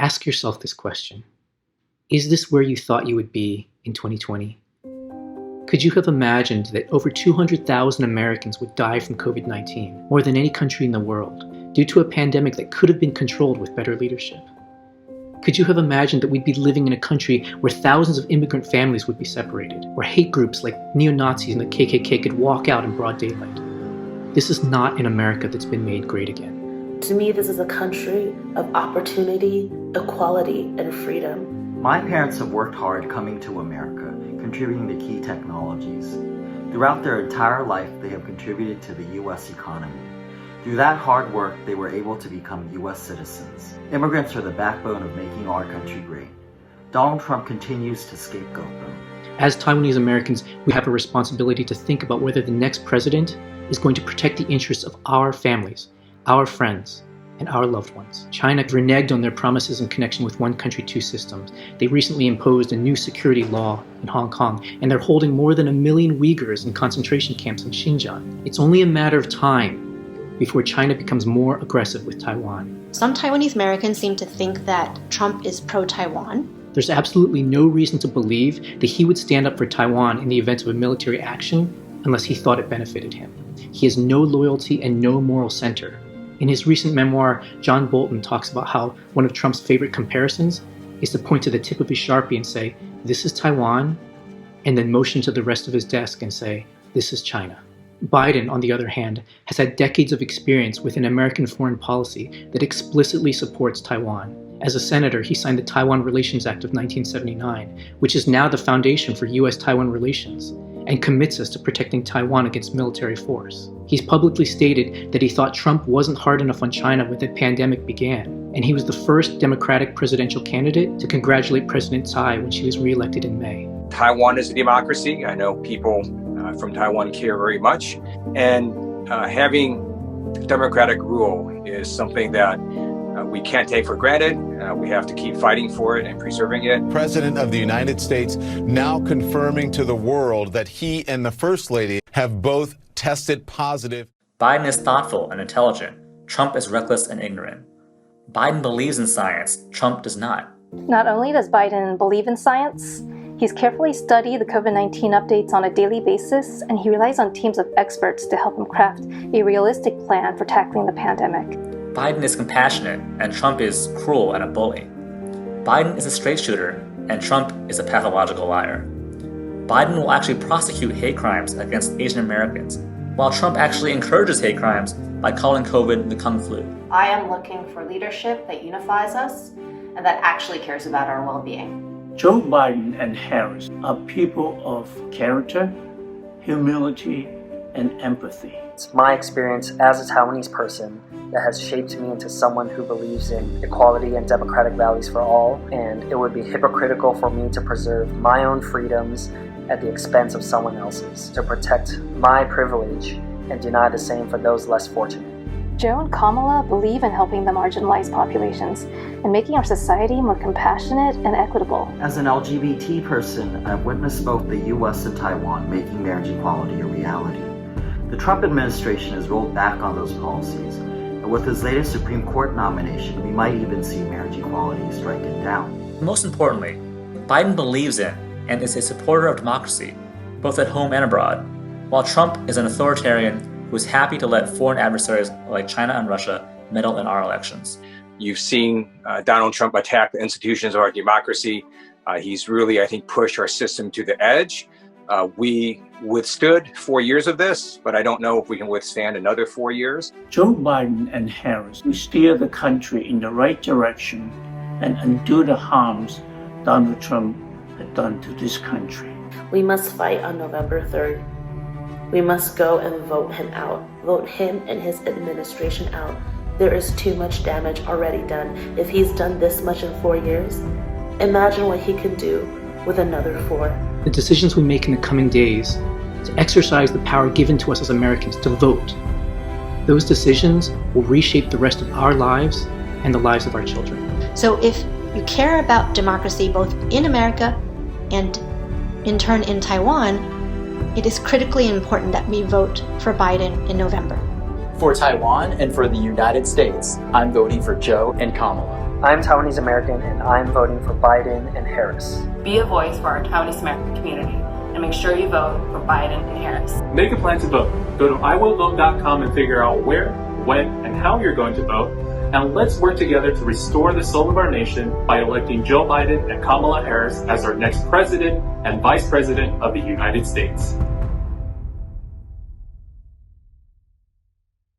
Ask yourself this question. Is this where you thought you would be in 2020? Could you have imagined that over 200,000 Americans would die from COVID-19, more than any country in the world, due to a pandemic that could have been controlled with better leadership? Could you have imagined that we'd be living in a country where thousands of immigrant families would be separated, where hate groups like neo-Nazis and the KKK could walk out in broad daylight? This is not an America that's been made great again. To me, this is a country of opportunity, equality, and freedom. My parents have worked hard coming to America, contributing to key technologies. Throughout their entire life, they have contributed to the U.S. economy. Through that hard work, they were able to become U.S. citizens. Immigrants are the backbone of making our country great. Donald Trump continues to scapegoat them. As Taiwanese Americans, we have a responsibility to think about whether the next president is going to protect the interests of our families, our friends, and our loved ones. China reneged on their promises in connection with one country, two systems. They recently imposed a new security law in Hong Kong, and they're holding more than 1 million Uyghurs in concentration camps in Xinjiang. It's only a matter of time before China becomes more aggressive with Taiwan. Some Taiwanese Americans seem to think that Trump is pro-Taiwan. There's absolutely no reason to believe that he would stand up for Taiwan in the event of a military action unless he thought it benefited him. He has no loyalty and no moral center. In his recent memoir, John Bolton talks about how one of Trump's favorite comparisons is to point to the tip of his Sharpie and say, "This is Taiwan," and then motion to the rest of his desk and say, "This is China." Biden, on the other hand, has had decades of experience with an American foreign policy that explicitly supports Taiwan. As a senator, he signed the Taiwan Relations Act of 1979, which is now the foundation for U.S.-Taiwan relations, and commits us to protecting Taiwan against military force. He's publicly stated that he thought Trump wasn't hard enough on China when the pandemic began, and he was the first Democratic presidential candidate to congratulate President Tsai when she was reelected in May. Taiwan is a democracy. I know people from Taiwan care very much, and having democratic rule is something that we can't take for granted. We have to keep fighting for it and preserving it. President of the United States now confirming to the world that he and the First Lady have both tested positive. Biden is thoughtful and intelligent. Trump is reckless and ignorant. Biden believes in science. Trump does not. Not only does Biden believe in science, he's carefully studied the COVID-19 updates on a daily basis, and he relies on teams of experts to help him craft a realistic plan for tackling the pandemic. Biden is compassionate, and Trump is cruel and a bully. Biden is a straight shooter, and Trump is a pathological liar. Biden will actually prosecute hate crimes against Asian Americans, while Trump actually encourages hate crimes by calling COVID the Kung flu. I am looking for leadership that unifies us and that actually cares about our well-being. Joe Biden and Harris are people of character, humility, and empathy. It's my experience as a Taiwanese person that has shaped me into someone who believes in equality and democratic values for all, and it would be hypocritical for me to preserve my own freedoms at the expense of someone else's, to protect my privilege and deny the same for those less fortunate. Joe and Kamala believe in helping the marginalized populations and making our society more compassionate and equitable. As an LGBT person, I've witnessed both the U.S. and Taiwan making marriage equality a reality. The Trump administration has rolled back on those policies, and with his latest Supreme Court nomination, we might even see marriage equality stricken down. Most importantly, Biden believes in and is a supporter of democracy, both at home and abroad, while Trump is an authoritarian who is happy to let foreign adversaries like China and Russia meddle in our elections. You've seen Donald Trump attack the institutions of our democracy. He's really, I think, pushed our system to the edge. We withstood 4 years of this, but I don't know if we can withstand another 4 years. Joe Biden and Harris will steer the country in the right direction and undo the harms Donald Trump had done to this country. We must fight on November 3rd. We must go and vote him out. Vote him and his administration out. There is too much damage already done. If he's done this much in 4 years, imagine what he can do with another 4. The decisions we make in the coming days to exercise the power given to us as Americans to vote, those decisions will reshape the rest of our lives and the lives of our children. So if you care about democracy both in America and in turn in Taiwan, it is critically important that we vote for Biden in November. For Taiwan and for the United States, I'm voting for Joe and Kamala. I'm Taiwanese American, and I'm voting for Biden and Harris. Be a voice for our Taiwanese American community, and make sure you vote for Biden and Harris. Make a plan to vote. Go to iwillvote.com and figure out where, when, and how you're going to vote. And let's work together to restore the soul of our nation by electing Joe Biden and Kamala Harris as our next president and vice president of the United States.